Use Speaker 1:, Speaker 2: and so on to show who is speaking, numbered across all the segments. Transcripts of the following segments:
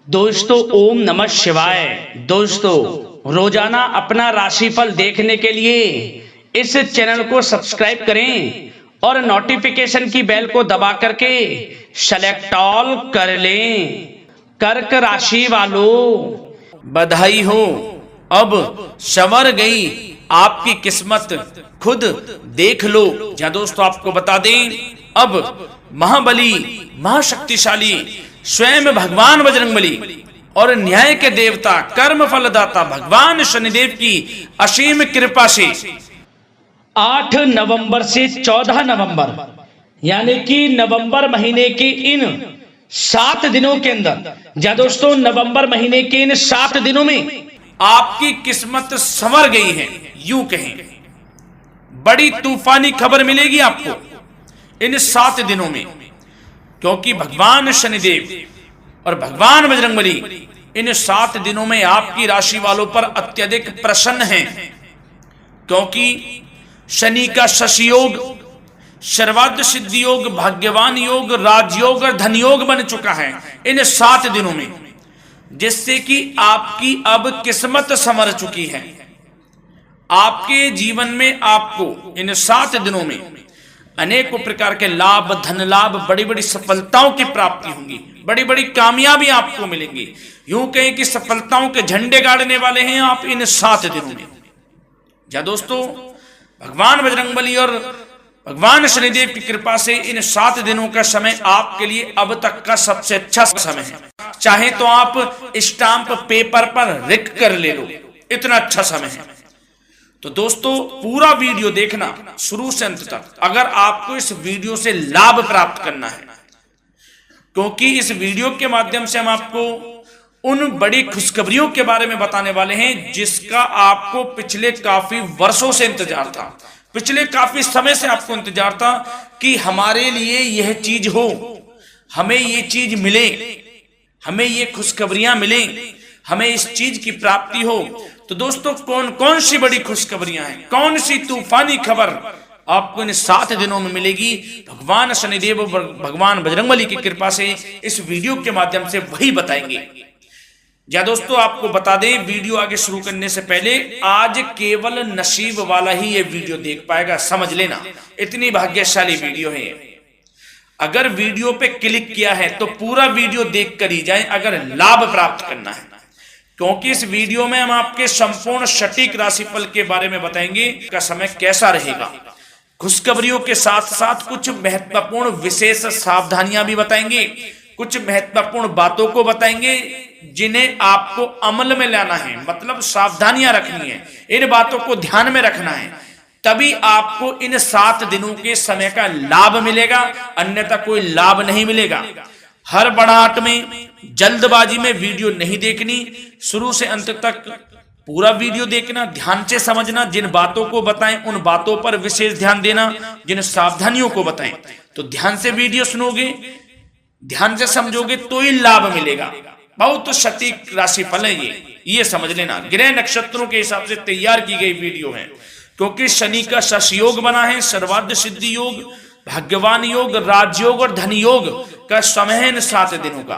Speaker 1: दोस्तों ओम नमः शिवाय। दोस्तों रोजाना अपना राशिफल देखने के लिए इस चैनल को सब्सक्राइब करें और नोटिफिकेशन की बेल को दबा करके सेलेक्ट ऑल कर लें। कर्क राशि वालों
Speaker 2: बधाई हो, अब संवर गई आपकी किस्मत, खुद देख लो। या दोस्तों आपको बता दें, अब महाबली महाशक्तिशाली स्वयं भगवान बजरंगबली और न्याय के देवता कर्म फलदाता भगवान शनिदेव की असीम कृपा से
Speaker 1: 8 नवंबर से 14 नवंबर यानी कि नवंबर महीने के इन 7 दिनों के अंदर, या दोस्तों नवंबर महीने के इन 7 दिनों में
Speaker 2: आपकी किस्मत संवर गई है। यूं कहें, बड़ी तूफानी खबर मिलेगी आपको इन 7 दिनों में, क्योंकि भगवान शनिदेव और भगवान बजरंगबली इन 7 दिनों में आपकी राशि वालों पर अत्यधिक प्रसन्न हैं, क्योंकि शनि का शशि योग, सर्वार्थ सिद्धि योग, भाग्यवान योग, राजयोग और धन योग बन चुका है इन 7 दिनों में, जिससे कि आपकी अब किस्मत संवर चुकी है। आपके जीवन में आपको इन 7 दिनों में अनेकों प्रकार के लाभ, धन लाभ, बड़ी बड़ी सफलताओं की प्राप्ति होंगी, बड़ी बड़ी कामयाबी आपको मिलेंगी। यूं कहें कि सफलताओं के झंडे गाड़ने वाले हैं आप इन 7 दिनों में। या दोस्तों भगवान बजरंगबली और भगवान शनिदेव की कृपा से इन 7 दिनों का समय आपके लिए अब तक का सबसे अच्छा समय है। चाहे तो आप स्टाम्प पेपर पर लिख कर ले लो, इतना अच्छा समय है। तो दोस्तों पूरा वीडियो देखना शुरू से अंत तक, अगर आपको इस वीडियो से लाभ प्राप्त करना है, क्योंकि इस वीडियो के माध्यम से हम आपको उन बड़ी खुशखबरियों के बारे में बताने वाले हैं जिसका आपको पिछले काफी वर्षों से इंतजार था, पिछले काफी समय से आपको इंतजार था कि हमारे लिए यह चीज हो, हमें ये चीज मिले, हमें ये खुशखबरियां मिले, हमें इस चीज की प्राप्ति हो। तो दोस्तों कौन कौन सी बड़ी खुशखबरियां हैं, कौन सी तूफानी खबर आपको इन 7 दिनों में मिलेगी, भगवान शनिदेव और भगवान बजरंगबली की कृपा से इस वीडियो के माध्यम से वही बताएंगे। या दोस्तों आपको बता दें, वीडियो आगे शुरू करने से पहले आज केवल नसीब वाला ही ये वीडियो देख पाएगा, समझ लेना, इतनी भाग्यशाली वीडियो है। अगर वीडियो पे क्लिक किया है तो पूरा वीडियो देख कर ही जाए अगर लाभ प्राप्त करना है, क्योंकि इस वीडियो में हम आपके संपूर्ण सटीक राशिफल के बारे में बताएंगे का समय कैसा रहेगा। खुशखबरियों के साथ साथ कुछ महत्वपूर्ण विशेष सावधानियां भी बताएंगे, कुछ महत्वपूर्ण बातों को बताएंगे जिन्हें आपको अमल में लाना है, मतलब सावधानियां रखनी है, इन बातों को ध्यान में रखना है, तभी आपको इन 7 दिनों के समय का लाभ मिलेगा, अन्यथा कोई लाभ नहीं मिलेगा। हर बड़ाहट में, जल्दबाजी में वीडियो नहीं देखनी, शुरू से अंत तक पूरा वीडियो देखना, ध्यान से समझना, जिन बातों को बताएं उन बातों पर विशेष ध्यान देना, जिन सावधानियों को बताएं तो ध्यान से वीडियो सुनोगे, ध्यान से समझोगे तो ही लाभ मिलेगा। बहुत सटीक राशिफल है ये समझ लेना। ग्रह नक्षत्रों के हिसाब से तैयार की गई वीडियो है, क्योंकि शनि का शशि योग बना है, सर्वार्थ सिद्धि योग, भाग्यवान योग, राजयोग और धन योग का समय है इन 7 दिनों का।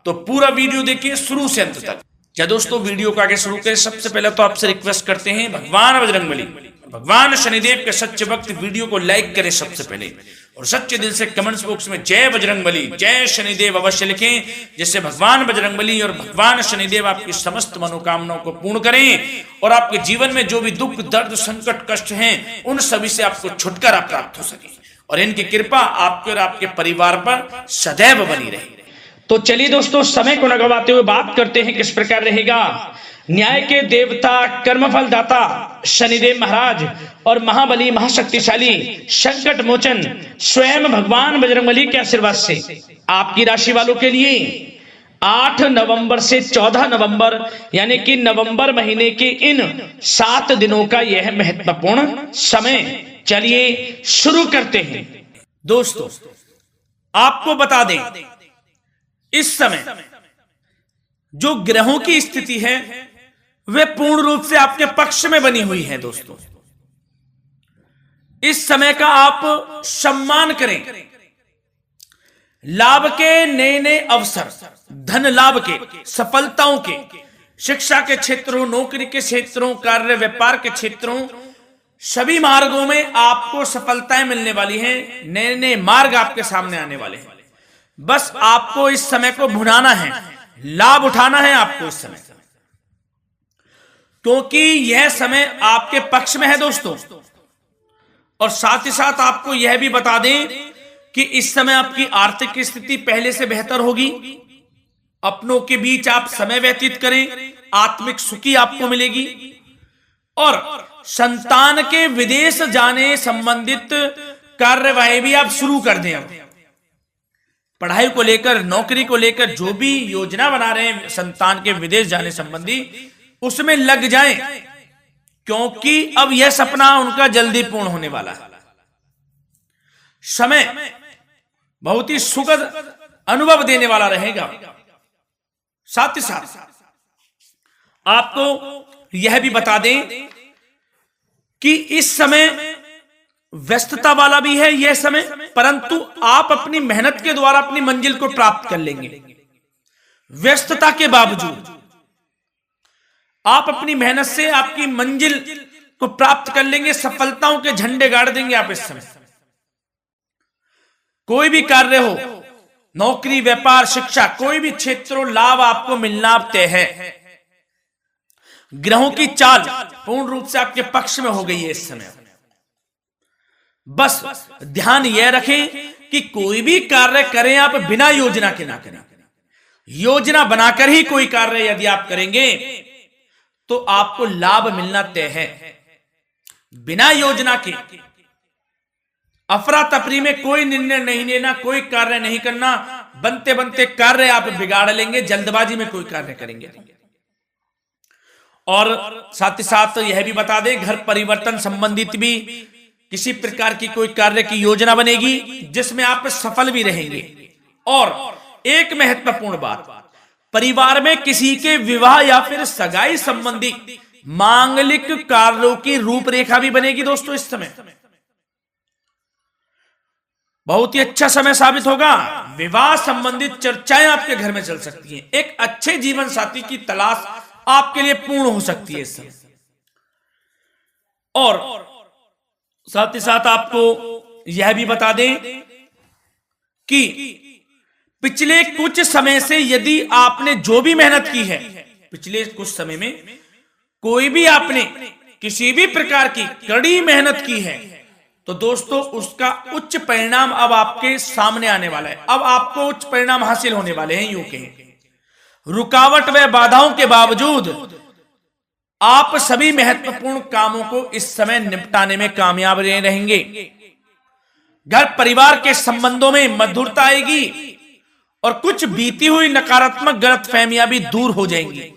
Speaker 2: तो पूरा वीडियो देखिए शुरू से अंत तक। या दोस्तों वीडियो को आगे शुरू करें, सबसे पहले तो आपसे रिक्वेस्ट करते हैं, भगवान बजरंगबली, भगवान शनिदेव के सच्चे भक्त वीडियो को लाइक करें सबसे पहले, और सच्चे दिल से कमेंट्स बॉक्स में जय बजरंगबली, जय शनिदेव अवश्य लिखें, जिससे भगवान बजरंगबली और भगवान शनिदेव आपकी समस्त मनोकामनाओं को पूर्ण करें और आपके जीवन में जो भी दुख, दर्द, संकट, कष्ट हैं उन सभी से आपको छुटकारा प्राप्त हो सके और इनकी कृपा आपके और आपके परिवार पर सदैव बनी रहे। तो चलिए दोस्तों समय को न गवाते हुए बात करते हैं किस प्रकार रहेगा न्याय के देवता, कर्मफल दाता शनिदेव महाराज और महाबली महाशक्तिशाली संकट मोचन स्वयं भगवान बजरंगबली के आशीर्वाद से आपकी राशि वालों के लिए 8 नवंबर से 14 नवंबर यानी कि नवंबर महीने के इन 7 दिनों का यह महत्वपूर्ण समय। चलिए शुरू करते हैं। दोस्तों आपको बता दें, इस समय जो ग्रहों की स्थिति है वे पूर्ण रूप से आपके पक्ष में बनी हुई है। दोस्तों इस समय का आप सम्मान करें, लाभ के नए नए अवसर, धन लाभ के, सफलताओं के, शिक्षा के क्षेत्रों, नौकरी के क्षेत्रों, कार्य व्यापार के क्षेत्रों, सभी मार्गों में आपको सफलताएं मिलने वाली हैं। नए नए मार्ग आपके सामने आने वाले हैं। बस आपको इस समय को भुनाना है, लाभ उठाना है आपको इस समय, क्योंकि यह समय आपके पक्ष में है दोस्तों। और साथ ही साथ आपको यह भी बता दें कि इस समय आपकी आर्थिक स्थिति पहले से बेहतर होगी। अपनों के बीच आप समय व्यतीत करें, आत्मिक सुखी आपको मिलेगी। और संतान के विदेश जाने संबंधित कार्यवाही भी आप शुरू कर दें। अब पढ़ाई को लेकर, नौकरी को लेकर जो भी योजना बना रहे हैं संतान के विदेश जाने संबंधी, उसमें लग जाएं, क्योंकि अब यह सपना उनका जल्दी पूर्ण होने वाला है। समय बहुत ही सुखद अनुभव देने वाला रहेगा। साथ ही साथ आपको यह भी बता दें कि इस समय व्यस्तता वाला भी है यह समय, परंतु आप अपनी मेहनत के द्वारा अपनी मंजिल को प्राप्त कर लेंगे। व्यस्तता के बावजूद आप अपनी मेहनत से आपकी मंजिल को प्राप्त कर लेंगे। सफलताओं के झंडे गाड़ देंगे आप इस समय। कोई भी कार्य हो, नौकरी, व्यापार, शिक्षा, कोई भी क्षेत्र, लाभ आपको मिलना तय है। ग्रहों की चाल पूर्ण रूप से आपके पक्ष में हो गई है इस समय। बस ध्यान यह रखें कि कोई भी कार्य करें आप बिना योजना के ना करें। योजना बनाकर ही कोई कार्य यदि आप करेंगे तो आपको लाभ मिलना तय है। बिना योजना के अफरा तफरी में कोई निर्णय नहीं लेना, कोई कार्य नहीं करना। बनते बनते कार्य आप बिगाड़ लेंगे, जल्दबाजी में कोई कार्य करेंगे। और साथ ही साथ यह भी बता दें, घर परिवर्तन संबंधित भी किसी प्रकार की कोई कार्य की योजना बनेगी जिसमें आप सफल भी रहेंगे। और एक महत्वपूर्ण बात, परिवार में किसी के विवाह या फिर सगाई संबंधी मांगलिक कार्यों की रूपरेखा भी बनेगी दोस्तों इस समय। बहुत ही अच्छा समय साबित होगा। विवाह संबंधित चर्चाएं आपके घर में चल सकती हैं। एक अच्छे जीवन साथी की तलाश आपके लिए पूर्ण हो सकती है इस समय। और साथ ही साथ आपको यह भी बता दें कि पिछले कुछ समय से यदि आपने जो भी मेहनत की है, पिछले कुछ समय में कोई भी आपने किसी भी प्रकार की कड़ी मेहनत की है, तो दोस्तों उसका उच्च परिणाम अब आपके सामने आने वाला है। अब आपको उच्च परिणाम हासिल होने वाले हैं। यूं कहें, रुकावट व बाधाओं के बावजूद आप सभी महत्वपूर्ण कामों को इस समय निपटाने में कामयाब रहेंगे। घर परिवार के संबंधों में मधुरता आएगी और कुछ बीती हुई नकारात्मक गलतफहमियां भी दूर हो जाएंगी।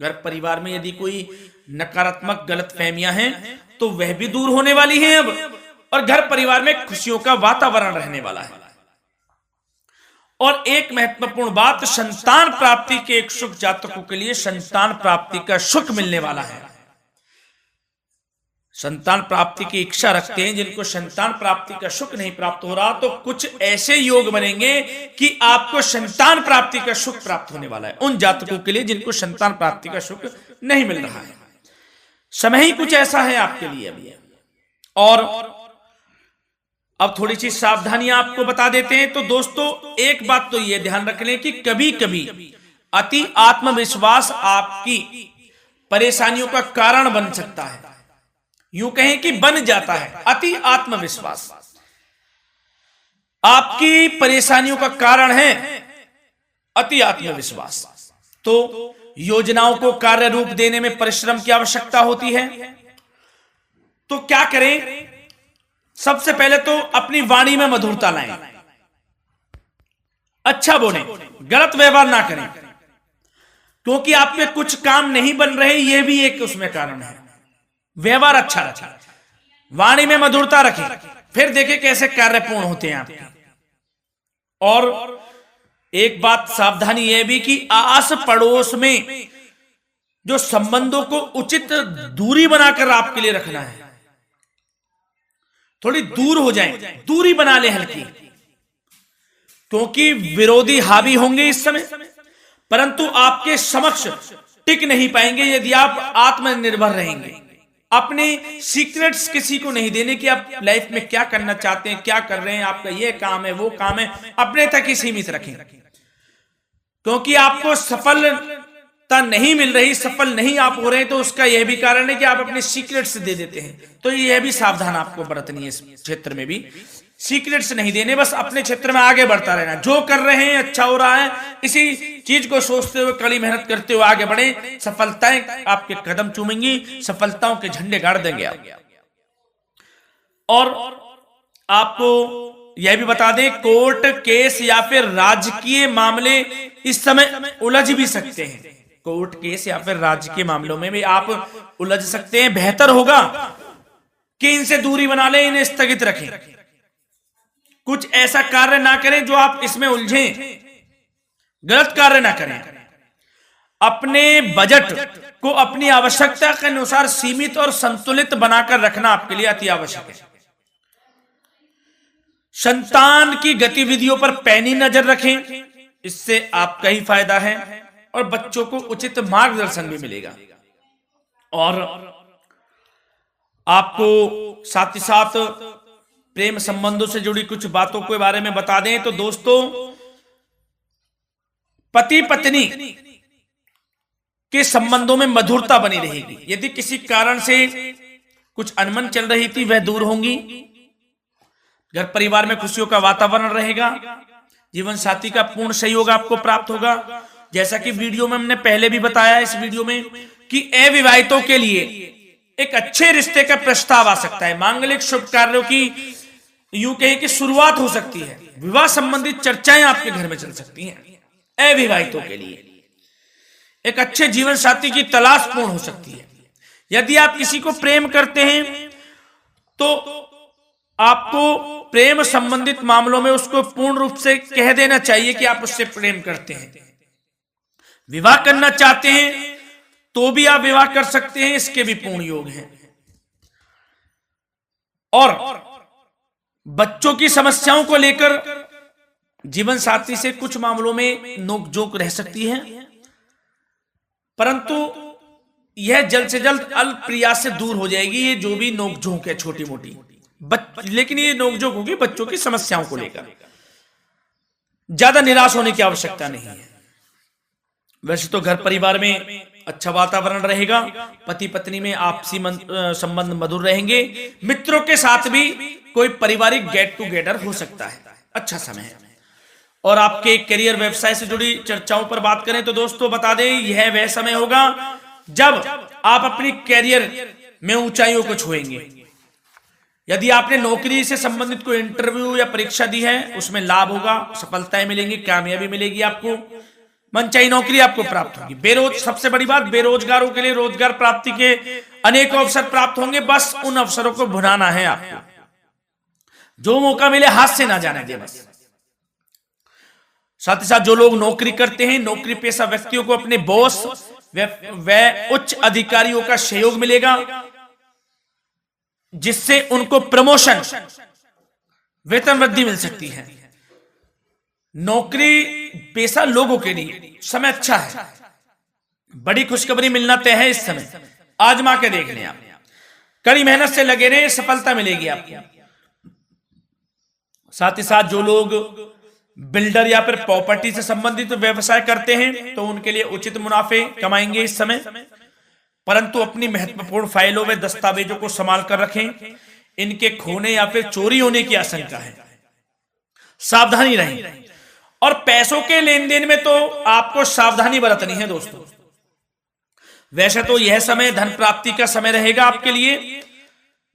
Speaker 2: घर परिवार में यदि कोई नकारात्मक गलतफहमियां हैं तो वह भी दूर होने वाली हैं अब, और घर परिवार में खुशियों का वातावरण रहने वाला है। और एक महत्वपूर्ण बात, संतान प्राप्ति के इच्छुक जातकों के लिए संतान प्राप्ति का सुख मिलने वाला है। संतान प्राप्ति की इच्छा रखते हैं जिनको संतान प्राप्ति का सुख नहीं प्राप्त हो रहा, तो कुछ ऐसे योग बनेंगे कि आपको संतान प्राप्ति का सुख प्राप्त होने वाला है। उन जातकों के लिए जिनको संतान प्राप्ति का सुख नहीं मिल रहा है, समय ही कुछ ऐसा है आपके लिए अभी। और अब थोड़ी सी सावधानियां आपको बता देते हैं। तो दोस्तों एक बात तो यह ध्यान रख लें कि कभी कभी अति आत्मविश्वास आपकी परेशानियों का कारण बन सकता है। यूं कहें कि बन जाता है। अति आत्मविश्वास आपकी परेशानियों का कारण है। अति आत्मविश्वास तो योजनाओं को कार्य रूप देने में परिश्रम की आवश्यकता होती है। तो क्या करें? सबसे पहले तो अपनी वाणी में मधुरता लाएं, अच्छा बोलें, गलत व्यवहार ना करें, क्योंकि आप पे कुछ काम नहीं बन रहे, यह भी एक उसमें कारण है। व्यवहार अच्छा रखें, वाणी में मधुरता रखें, फिर देखें कैसे कार्य पूर्ण होते हैं आपके। और एक बात सावधानी यह भी कि आस पड़ोस में जो संबंधों को उचित दूरी बनाकर आपके लिए रखना है। थोड़ी दूर हो जाएं, दूरी बना ले हल्की, क्योंकि विरोधी हावी होंगे इस समय, परंतु आपके समक्ष टिक नहीं पाएंगे यदि आप आत्मनिर्भर रहेंगे। अपने सीक्रेट्स किसी को नहीं देने कि आप लाइफ में क्या करना चाहते हैं, क्या कर रहे हैं, आपका ये काम है, वो काम है, अपने तक ही सीमित रखें। क्योंकि आपको सफलता नहीं मिल रही, सफल नहीं आप हो रहे, तो उसका यह भी कारण है कि आप अपने सीक्रेट्स दे देते हैं। तो यह भी सावधान आपको बरतनी है, इस क्षेत्र में भी सीक्रेट्स नहीं देने, बस अपने क्षेत्र में आगे बढ़ता रहना। जो कर रहे हैं अच्छा हो रहा है, इसी चीज को सोचते हुए कड़ी मेहनत करते हुए आगे बढ़े। सफलताएं आपके कदम चूमेंगी, सफलताओं के झंडे गाड़ देंगे आप। और आपको यह भी बता दें, कोर्ट केस या फिर राजकीय मामले इस समय उलझ भी सकते हैं। कोर्ट केस या फिर राजकीय मामलों में भी आप उलझ सकते हैं। बेहतर होगा कि इनसे दूरी बना लें, इन्हें स्थगित रखें, कुछ ऐसा कार्य ना करें जो आप इसमें उलझें, गलत कार्य ना करें। अपने बजट को अपनी आवश्यकता के अनुसार सीमित और संतुलित बनाकर रखना आपके लिए अति आवश्यक है। संतान की गतिविधियों पर पैनी नजर रखें, इससे आपका ही फायदा है और बच्चों को उचित मार्गदर्शन भी मिलेगा। और आपको साथ ही साथ प्रेम संबंधों से जुड़ी कुछ बातों के बारे में बता दें तो दोस्तों, पति पत्नी के संबंधों में मधुरता बनी रहेगी। यदि किसी कारण से कुछ अनबन चल रही थी वह दूर होंगी। घर परिवार में खुशियों का वातावरण रहेगा। जीवन साथी का पूर्ण सहयोग आपको प्राप्त होगा। जैसा कि वीडियो में हमने पहले भी बताया इस वीडियो में कि अविवाहितों के लिए एक अच्छे रिश्ते का प्रस्ताव आ सकता है। मांगलिक शुभ कार्यों की यूं कहें कि शुरुआत हो सकती है। विवाह संबंधित चर्चाएं आपके घर में चल सकती हैं। अविवाहितों के लिए एक अच्छे जीवन साथी की तलाश पूर्ण हो सकती है। यदि आप किसी को प्रेम करते हैं तो आपको प्रेम संबंधित मामलों में उसको पूर्ण रूप से कह देना चाहिए कि आप उससे प्रेम करते हैं। विवाह करना चाहते हैं तो भी आप विवाह कर सकते हैं, इसके भी पूर्ण योग हैं। और बच्चों की समस्याओं को लेकर जीवन साथी से कुछ मामलों में नोकझोंक रह सकती है, परंतु यह जल्द से जल्द अल्प प्रयास से दूर हो जाएगी। ये जो भी नोकझोंक है छोटी मोटी, लेकिन ये नोकझोंक होगी बच्चों की समस्याओं को लेकर। ज्यादा निराश होने की आवश्यकता नहीं है। वैसे तो घर परिवार में अच्छा वातावरण रहेगा। पति पत्नी में आपसी संबंध मधुर रहेंगे। मित्रों के साथ भी कोई पारिवारिक गेट टुगेदर हो सकता है। अच्छा समय है। और आपके करियर व्यवसाय से जुड़ी चर्चाओं पर बात करें तो दोस्तों बता दें, यह वह समय होगा जब आप अपनी करियर में ऊंचाइयों को छुएंगे। यदि आपने नौकरी से संबंधित कोई इंटरव्यू या परीक्षा दी है, उसमें लाभ होगा, सफलताएं मिलेंगी, कामयाबी मिलेगी आपको, मनचाही नौकरी आपको प्राप्त होगी। सबसे बड़ी बात, बेरोजगारों के लिए रोजगार प्राप्ति के अनेक अवसर प्राप्त होंगे। बस उन अवसरों को भुनाना है आपको। जो मौका मिले हाथ से ना जाने दे बस। साथ ही साथ जो लोग नौकरी करते हैं, नौकरी पेशा व्यक्तियों को अपने बॉस व उच्च अधिकारियों का सहयोग मिलेगा, जिससे उनको प्रमोशन, वेतन वृद्धि मिल सकती है। नौकरी पेशा लोगों के लिए समय अच्छा है। बड़ी खुशखबरी मिलना तय है इस समय। आजमा के देख लें आप, कड़ी मेहनत से लगे रहे, सफलता मिलेगी आपको। साथ ही साथ जो लोग बिल्डर या फिर प्रॉपर्टी से संबंधित व्यवसाय करते हैं तो उनके लिए उचित मुनाफे कमाएंगे इस समय, परंतु अपनी महत्वपूर्ण फाइलों में दस्तावेजों को संभाल कर रखें। इनके खोने या फिर चोरी होने की आशंका है, सावधानी रहें। और पैसों के लेन देन में तो आपको सावधानी बरतनी है दोस्तों। वैसे तो यह समय धन प्राप्ति का समय रहेगा आपके लिए।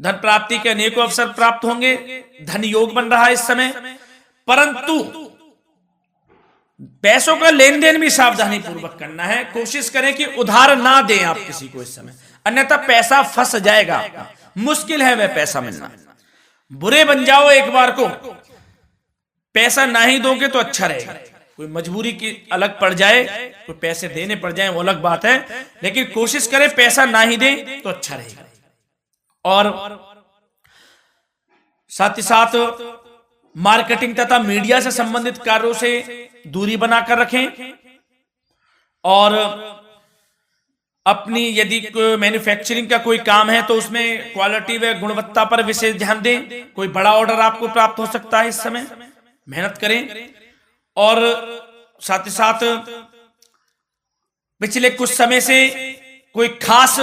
Speaker 2: धन प्राप्ति के अनेकों अवसर प्राप्त होंगे, धन योग बन रहा है इस समय, परंतु पैसों का लेन देन भी सावधानी पूर्वक करना है। कोशिश करें कि उधार ना दें आप किसी को इस समय, अन्यथा पैसा फंस जाएगा आपका। मुश्किल है वह पैसा मिलना। बुरे बन जाओ एक बार को, पैसा ना ही दोगे तो अच्छा रहेगा। कोई मजबूरी की अलग पड़ जाए, कोई पैसे देने पड़ जाए वो अलग बात है, लेकिन कोशिश करें पैसा ना ही दें तो अच्छा रहेगा। और साथ ही साथ मार्केटिंग तथा मीडिया से संबंधित कार्यों से दूरी बनाकर रखें और अपनी यदि मैन्युफैक्चरिंग का कोई काम है तो उसमें क्वालिटी व गुणवत्ता पर विशेष ध्यान दें। कोई बड़ा ऑर्डर आपको प्राप्त हो सकता है, इस समय मेहनत करें। और साथ ही साथ पिछले कुछ समय से कोई खास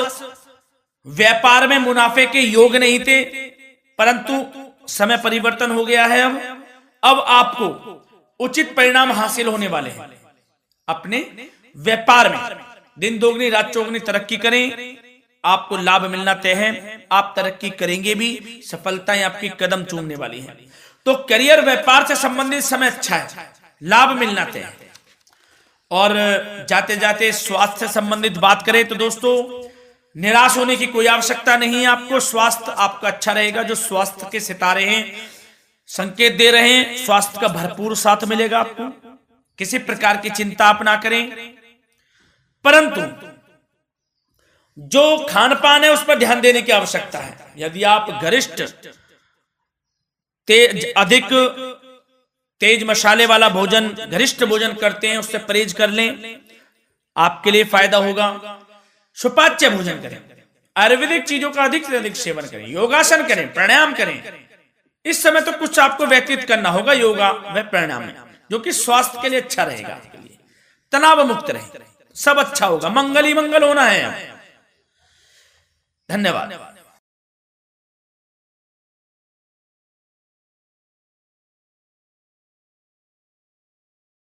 Speaker 2: व्यापार में मुनाफे के योग नहीं थे, परंतु समय परिवर्तन हो गया है। अब आपको उचित परिणाम हासिल होने वाले हैं। अपने व्यापार में दिन दोगुनी रात चौगुनी तरक्की करें, आपको लाभ मिलना तय है। आप तरक्की करेंगे भी, सफलताएं आपकी कदम चूमने वाली हैं। तो करियर व्यापार से संबंधित समय अच्छा है, लाभ मिलना तय है। और जाते जाते स्वास्थ्य से संबंधित बात करें तो दोस्तों निराश होने की कोई आवश्यकता नहीं है। आपको स्वास्थ्य आपका अच्छा रहेगा। जो स्वास्थ्य के सितारे हैं संकेत दे रहे हैं, स्वास्थ्य का भरपूर साथ मिलेगा आपको। किसी प्रकार की चिंता आप ना करें, परंतु जो खान पान है उस पर ध्यान देने की आवश्यकता है। यदि आप गरिष्ठ अधिक तेज मसाले वाला भोजन, गरिष्ठ भोजन करते हैं, उससे परहेज कर लें, आपके लिए फायदा होगा। सुपाच्य भोजन करें, आयुर्वेदिक चीजों का अधिक से अधिक सेवन करें, योगासन करें, प्राणायाम करें। इस समय तो कुछ आपको व्यतीत करना होगा योगा व प्राणायाम में, जो कि स्वास्थ्य के लिए अच्छा रहेगा। आपके लिए तनाव मुक्त रहे, सब अच्छा होगा। मंगल ही मंगल होना है। धन्यवाद।